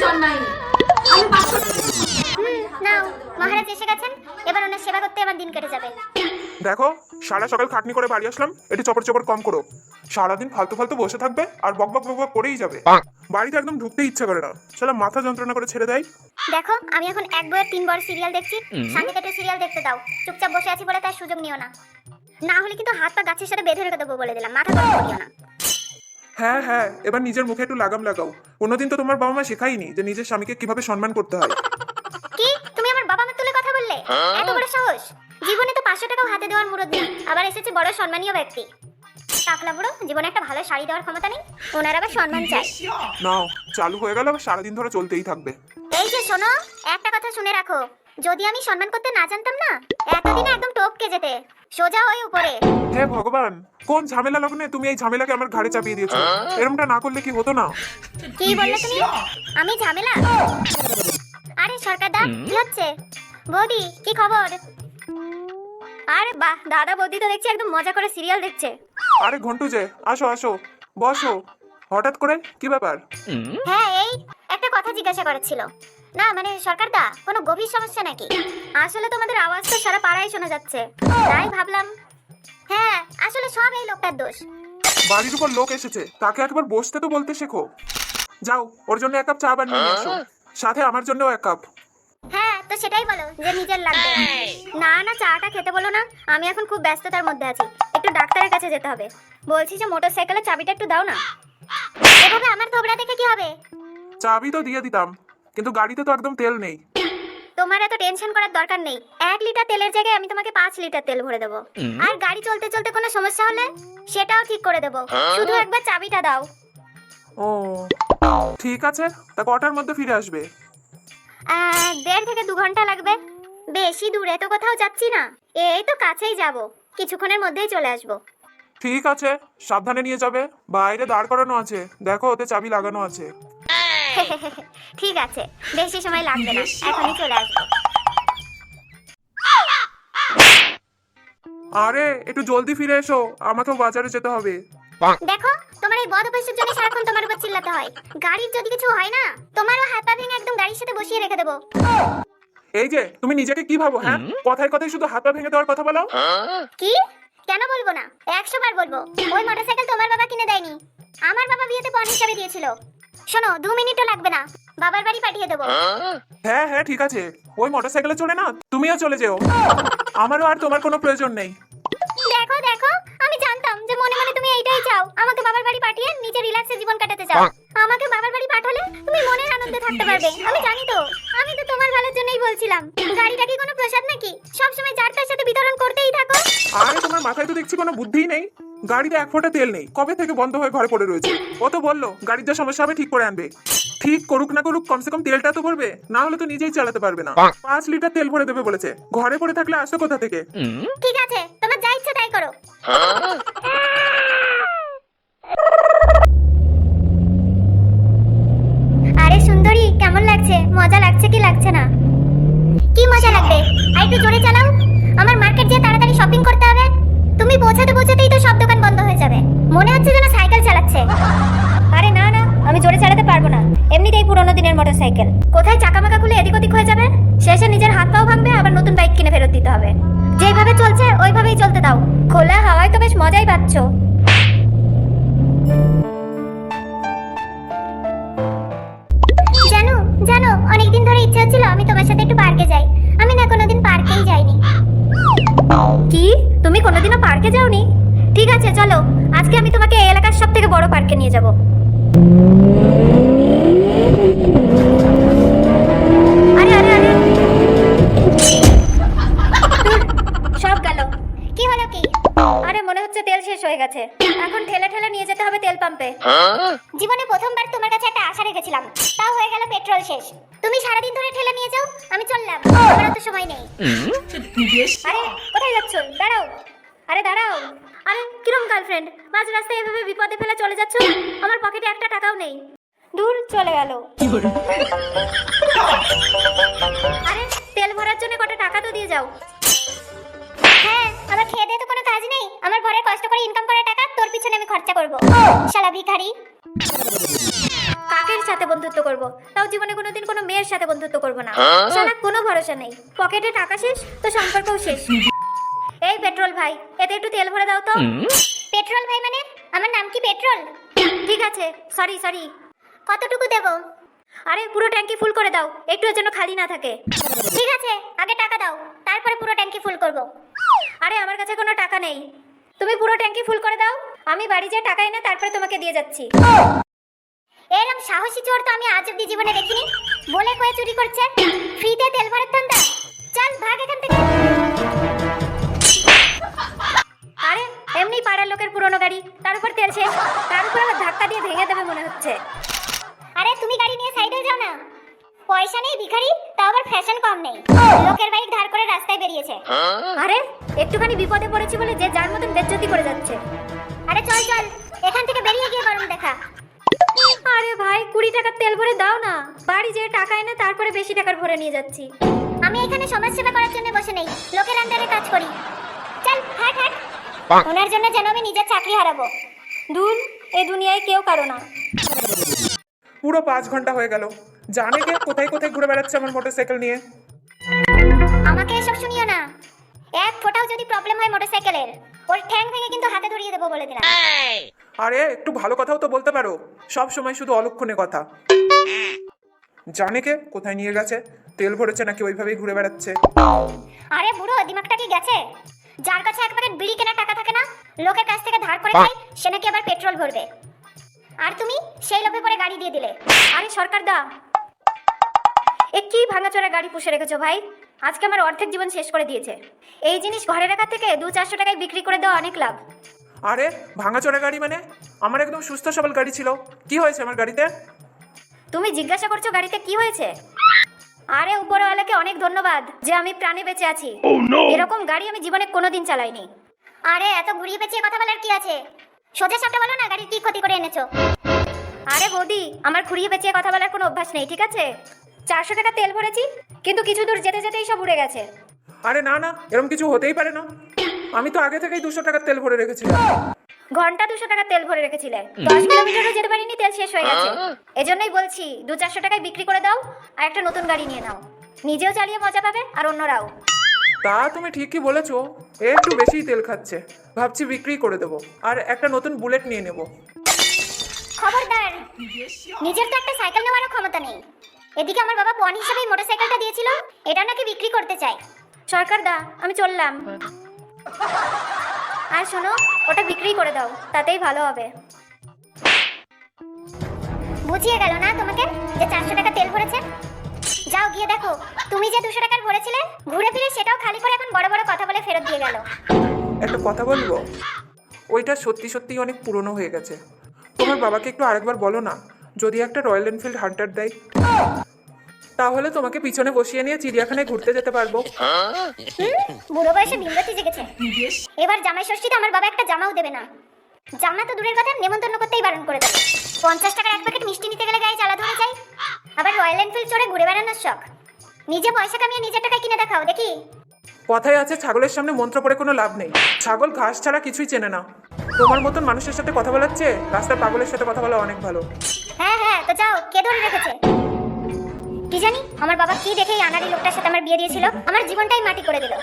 জন্মায়নি। আমি 500 নাও, মহারাজ এসে গেছেন, এবার ওনার সেবা করতে আমার দিন কেটে যাবে। দেখো, সারা সকাল খাটনি করে বাড়ি আসলাম, একটু চপর চপর কম করো। সারাদিন ফালতু ফালতু বসে থাকবে আর বক বক বক বক করেই যাবে। বাড়িতে একদম ঢুকতে ইচ্ছা করে না, শালা মাথা যন্ত্রণা করে ছেড়ে দেয়। দেখো, আমি এখন এক বইয়ের 3 বড় সিরিয়াল দেখছি, শান্তিতে একটু সিরিয়াল দেখতে দাও। চুপচাপ বসে আছি বলে তার সুযোগ নিও না, না হলে কিন্তু হাত পা গাছের সাথে বেঁধে রেখে দেবো বলে দিলাম। মাথা গরম করিও না। হ্যাঁ হ্যাঁ, এবার নিজের মুখে একটু লাগাম লাগাও। কোনোদিন তো তোমার বাবা মা শেখায়নি যে নিজের স্বামীকে কিভাবে সম্মান করতে হয়। কি, তুমি আমার বাবা মা তুলে কথা বললে? এত বড় সাহস! জীবনে তো 500 টাকাও হাতে দেওয়ার মুরদ নেই, আবার এসেছে বড় সম্মানীয় ব্যক্তি। টাকলা বুড়ো, জীবনে একটা ভালো শাড়ি দেওয়ার ক্ষমতা নেই, ওনার আবার সম্মান চাই। নাও, চালু হয়ে গেল, আবার সারাদিন ধরে চলতেই থাকবে। এই যে শোনো, একটা কথা শুনে রাখো, যদি আমি সম্মান করতে না জানতাম না, এতদিনে একদম টপকে যেতে, সোজা হয়ে উপরে। হে ভগবান, কোন ঝামেলা লগ্নে তুমি এই ঝামেলাকে আমার ঘাড়ে চাপিয়ে দিয়েছো? এরকমটা না করলে কি হতো না? কি বললে তুমি? আমি ঝামেলা? আরে সরকার দা, কি হচ্ছে? বৌদি, কি খবর? আরে বাহ, দাদা বৌদি তো দেখছি একদম মজা করে সিরিয়াল দেখছে। আরে ঘন্টু যে, আসো আসো, বসো। হঠাৎ করে কি ব্যাপার? হ্যাঁ, এই একটা কথা জিজ্ঞাসা করেছিল। না মানে সরকার দা, কোনো গভীর সমস্যা নাকি? আসলে তোমাদের আওয়াজ তো সারা পাড়ায় শোনা যাচ্ছে, তাই ভাবলাম। হ্যাঁ, আসলে সব এই লোকটার দোষ। বাড়ির উপর লোক এসেছে, তাকে একবার বসতে তো বলতে শেখো। যাও, ওর জন্য 1 কাপ চা বানিয়ে নিয়ে এসো, সাথে আমার জন্যও 1 কাপ। হ্যাঁ, তো সেটাই বলো যে নিজের লাগবে। না না, চাটা খেতে বলো না, আমি এখন খুব ব্যস্ততার মধ্যে আছি, একটু ডাক্তারের কাছে যেতে হবে। বলছি যে মোটরসাইকেলের চাবিটা একটু দাও না। এভাবে আমার থোবড়া দেখে কি হবে? চাবি তো দিয়ে দিতাম, কিন্তু গাড়িতে তো একদম তেল নেই। তোমার এত টেনশন করার দরকার নেই, 1 লিটার তেলের জায়গায় আমি তোমাকে 5 লিটার তেল ভরে দেবো। আর গাড়ি চলতে চলতে কোনো সমস্যা হলে সেটাও ঠিক করে দেবো, শুধু একবার চাবিটা দাও। ও ঠিক আছে, তা কটার মধ্যে ফিরে আসবে? 1.5 থেকে 2 ঘন্টা লাগবে। বেশি দূরে তো কোথাও যাচ্ছি না, এই তো কাছেই যাব, কিছুক্ষণের মধ্যেই চলে আসবো। ঠিক আছে, সাবধানে নিয়ে যাবে, বাইরে দাঁড় করানো আছে, দেখো ওতে চাবি লাগানো আছে। ঠিক আছে, বেশি সময় লাগবে না, এখনই চলে আসবো। আরে একটু জলদি ফিরে এসো, আমাকেও বাজারে যেতে হবে। দেখো, তোমার এই বদ অভ্যাসের জন্য সারাক্ষণ তোমার উপর চিল্লাতে হয়। গাড়ির যদি কিছু হয় না, তোমারও হাত পা ভেঙে একদম গাড়ির সাথে বসিয়ে রেখে দেবো। এই যে তুমি নিজেকে কি ভাবো? হ্যাঁ, কথায় কথায় শুধু হাত পা ভেঙে দেওয়ার কথা বলো। কি? কেন বলবো না, 100 বার বলবো। ওই মোটরসাইকেল তোমার বাবা কিনে দেয়নি, আমার বাবা বিয়েতে পণ হিসাবে দিয়েছিল। শোনো, 2 মিনিটও লাগবে না, বাবার বাড়ি পাঠিয়ে দেবো। হ্যাঁ হ্যাঁ ঠিক আছে, ওই মোটরসাইকেলে চলে না, তুমিও চলে যেও, আমারও আর তোমার কোনো প্রয়োজন নেই। দেখো দেখো, আমি জানতাম যে মনে মনে তুমি এইটাই চাও, আমাকে বাবার বাড়ি পাঠিয়ে নিজে রিল্যাক্সে জীবন কাটাতে চাও। আমাকে বাবার বাড়ি পাঠালে তুমি মনের আনন্দে থাকতে পারবে, আমি জানি তো। আমি তো তোমার ভালোর জন্যই বলছিলাম। গাড়িটা কি কোনো প্রসাদ নাকি সব সময় যার তার সাথে বিতরণ করতেই থাকো? আরে তোমার মাথায় তো দেখছি কোনো বুদ্ধিই নেই। গাড়িতে 1 ফোঁটা তেল নেই, কবে থেকে বন্ধ হয়ে ঘরে পড়ে রয়েছে। ও তো বললো গাড়ির যা সমস্যা হবে ঠিক করে আনবে। ঠিক করুক না করুক, কমসে কম তেলটা তো ভরবে, না হলে তো নিজেই চালাতে পারবে না। 5 লিটার তেল ভরে দেবে বলেছে, ঘরে পড়ে থাকলে আসবে কোথা থেকে? ঠিক আছে, তোমার যা ইচ্ছা তাই করো। আরে সুন্দরী, কেমন লাগছে? মজা লাগছে কি লাগছে না? কি মজা লাগবে? আর একটু জোরে চালাও, আমার মার্কেট যেয়ে তাড়াতাড়ি শপিং করতে হবে। তুমি পৌঁছাতে পৌঁছাতেই তো সব দোকান বন্ধ হয়ে যাবে, মনে হচ্ছে যেন সাইকেল চালাচ্ছে। আরে না না, আমি জোরে চালাতে পারবো না, এমনিতেই পুরোনো দিনের মোটরসাইকেল, কোথায় চাকা মাকা খুলে এদিক ওদিক হয়ে যাবে, শেষে নিজের হাত পাও ভাঙবে, আবার নতুন বাইক কিনে ফেরত দিতে হবে। যেভাবে চলছে ওইভাবেই চলতে দাও, খোলা হাওয়ায় তো বেশ মজাই পাচ্ছ। জানো জানো, অনেকদিন ধরে ইচ্ছা হচ্ছিল আমি তোমার সাথে একটু পার্কে যাই, আমি না কোনোদিন পার্কেই যাইনি। কি, তুমি কোনোদিনও পার্কে যাওনি? ঠিক আছে চলো, আজকে আমি তোমাকে এই এলাকার সবথেকে বড় পার্কে নিয়ে যাব। আরে আরে আরে, সব গেল। কি হলো কি? আরে মনে হচ্ছে তেল শেষ হয়ে গেছে, এখন ঠেলে ঠেলে নিয়ে যেতে হবে তেল পাম্পে। জীবনে প্রথমবার তোমার কাছে একটা আশা রেখেছিলাম, তাও হয়ে গেল পেট্রোল শেষ। তুমি সারাদিন ধরে ঠেলে নিয়ে যাও, আমি চললাম, আমার তো সময় নেই। আরে কোথায় যাচ্ছ? দাঁড়াও, আরে দাঁড়াও। আরে কিরম গার্লফ্রেন্ড, মাঝ রাস্তায় এভাবে বিপদে ফেলে চলে যাচ্ছ? আমার পকেটে একটা টাকাও নেই। দূর চলে গেল। আরে তেল ভরার জন্য কত টাকা তো দিয়ে যাও। হ্যাঁ, আমার খেয়ে দিয়ে তো কোনো কাজ নেই, আমার ঘরে কষ্ট করে ইনকাম করা টাকা তোর পিছনে আমি খরচা করব, শালা ভিখারি। কাকের সাথে বন্ধুত্ব করব, তাও জীবনে কোনোদিন কোনো মেয়ের সাথে বন্ধুত্ব করব না। শালা কোনো ভরসা নেই, পকেটে টাকা শেষ তো সম্পর্কও শেষ। এই পেট্রোল ভাই, এতে একটু তেল ভরে দাও তো। পেট্রোল ভাই মানে আমার নাম কি পেট্রোল? ঠিক আছে, সরি সরি। কতটুকু দেব? আরে পুরো ট্যাঙ্কি ফুল করে দাও, একটু যেন খালি না থাকে। ঠিক আছে, আগে টাকা দাও, তারপরে পুরো ট্যাঙ্কি ফুল করব। আরে আমার কাছে কোনো টাকা নেই, তুমি পুরো ট্যাঙ্কি ফুল করে দাও, আমি বাড়ি যেয়ে টাকা এনে তারপরে তোমাকে দিয়ে যাচ্ছি। এরকম সাহসী চোর তো আমি আজ অব্দি জীবনে দেখিনি। বলে কয়ে চুরি করছে, ফ্রিতে তেল ভরার ধান্দা। চল ভাগ এখান থেকে। আরে এমনি পাড়ার লোকের পুরনো গাড়ি, তার উপর তেল শেষ, তার উপর আবার ধাক্কা দিয়ে ভেঙে দেবে মনে হচ্ছে। আরে তুমি গাড়ি নিয়ে সাইডে যাও না। পয়সা নেই ভিখারি, তাও আবার ফ্যাশন কম নেই, লোকের বাইক ধার করে রাস্তায় বেরিয়েছে। আরে একটুখানি বিপদে পড়েছি বলে যে যার মতন বেজ্জতি করে যাচ্ছে। আরে চল চল, এখান থেকে বেরিয়ে গিয়ে গরম দেখা। আরে ভাই 20 টাকার তেল ভরে দাও না, বাড়ি যেয়ে টাকা এনে তারপরে বেশি টাকার ভরে নিয়ে যাচ্ছি। আমি এখানে সমাজ সেবা করার জন্য বসে নেই, লোকের আন্ডারে কাজ করি। চল হাট হাট, ওনার জন্য যেন আমি নিজের চাকরি হারাবো। দূর, এই দুনিয়ায় কেউ কারো না। পুরো 5 ঘন্টা হয়ে গেল, জানে কে কোথায় কোথায় ঘুরে বেড়াচ্ছে আমার মোটরসাইকেল নিয়ে। আমাকে এসব শুনিও না, এক ফোঁটাও যদি প্রবলেম হয় মোটরসাইকেলের, ওর ঠ্যাং ভেঙে কিন্তু হাতে ধরিয়ে দেবো বলে দিলাম। আরে একটু ভালো কথাও তো বলতে পারো, সব সময় শুধু অলক্ষণে কথা। জানে কে কোথায় নিয়ে গেছে, তেল ভরেছে নাকি ওইভাবেই ঘুরে বেড়াচ্ছে। আরে বুড়ো, দিমাগটা কি গেছে? যার কাছে এক প্যাকেট বিড়ি কেনার টাকা থাকে না, লোকের কাছ থেকে ধার করে খায়, সে নাকি আবার পেট্রোল ভরবে। আর তুমি সেই লোভে পরে গাড়ি দিয়ে দিলে। আরে সরকার দা, এ কি ভাঙাচোরা গাড়ি পুষে রেখেছো ভাই, আজকে আমার অর্ধেক জীবন শেষ করে দিয়েছে। এই জিনিস ঘরে রাখা থেকে 200-400 টাকায় বিক্রি করে দেওয়া অনেক লাভ। আরে ভাঙাচোরা গাড়ি মানে? আমার একদম সুস্থ সবল গাড়ি ছিল, কি হয়েছে আমার গাড়িতে? তুমি জিজ্ঞাসা করছো গাড়িতে কি হয়েছে? আরে উপরওয়ালাকে অনেক ধন্যবাদ যে আমি প্রাণে বেঁচে আছি। এরকম গাড়ি আমি জীবনে কোনোদিন চালাইনি। আরে এত ঘুরিয়ে পেঁচিয়ে কথা বলার কি আছে, সোজা সাপটা বলো না গাড়ির কি ক্ষতি করে এনেছো। আরে বৌদি, আমার ঘুরিয়ে পেঁচিয়ে কথা বলার কোনো অভ্যাস নেই, ঠিক আছে? 400 টাকা তেল ভরেছি, কিন্তু কিছু দূর যেতে যেতেই সব উড়ে গেছে। আরে না না, এরকম কিছু হতেই পারে না, আমি তো আগে থেকেই 200 টাকার তেল ভরে রেখেছিলাম। ঘন্টা 200 টাকা তেল ভরে রেখেছিলে, 10 কিলোমিটারও যেতে পারিনি, তেল শেষ হয়ে গেছে। এজন্যই বলছি 200-400 টাকায় বিক্রি করে দাও আর একটা নতুন গাড়ি নিয়ে নাও, নিজেও চালিয়ে মজা পাবে আর অন্যরাও। তা তুমি ঠিকই বলেছো, একটু বেশিই তেল খাচ্ছে, ভাবছি বিক্রি করে দেবো আর একটা নতুন বুলেট নিয়ে নেব। খবরদার, নিজের তো একটা সাইকেল নেওয়ারও ক্ষমতা নেই, এদিকে আমার বাবা পণ হিসেবে মোটরসাইকেলটা দিয়েছিল, এটা নাকি বিক্রি করতে চাই। সরকার দা, আমি চললাম। আর শোনো, ওটা বিক্রি করে দাও, তাতেই ভালো হবে। বুঝিয়ে গেল না তোমাকে যে 400 টাকা তেল ভরেছে? যাও গিয়ে দেখো, তুমি যে 200 টাকার ভরেছিলে, ঘুরে ফিরে সেটাও খালি করে এখন বড় বড় কথা বলে ফেরত দিয়ে গেল। একটা কথা বলবো, ওইটা সত্যি সত্যি অনেক পুরনো হয়ে গেছে। তোমার বাবাকে একটু আরেকবার বলো না, যদি একটা রয়্যাল এনফিল্ড হান্টার দেয়, তাহলে তোমাকে পিছনে বসিয়ে নিয়ে চিড়িয়াখানায় ঘুরতে যেতে পারবো। বুড়ো বয়সে বিমরতি জেগেছে। এবার জামাই ষষ্ঠীতে আমার বাবা একটা জামাও দেবে না। জামা তো দূরের কথা, নেমন্তন্ন করতেই বারণ করে দেবে। 50 টাকার এক প্যাকেট মিষ্টি নিতে গেলে গায়ে জ্বালা ধরে যায়, আবার রয়্যাল এনফিল্ড চড়ে ঘুরে বেড়ানোর শখ। নিজে পয়সা কামিয়ে নিজের টাকায় কিনে দেখাও দেখি। কথায় আছে, ছাগলের সামনে মন্ত্র পড়ে কোনো লাভ নেই, ছাগল ঘাস ছাড়া কিছুই চেনে না। তোমার মতন মানুষের সাথে কথা বলার চেয়ে রাস্তার পাগলের সাথে কথা বলা অনেক ভালো। হ্যাঁ হ্যাঁ, তো যাও, কে ধরে রেখেছে? কি জানি আমার বাবা কি দেখে এই আনাড়ি লোকটার সাথে আমার বিয়ে দিয়েছিল, আমার জীবনটাই মাটি করে দিল।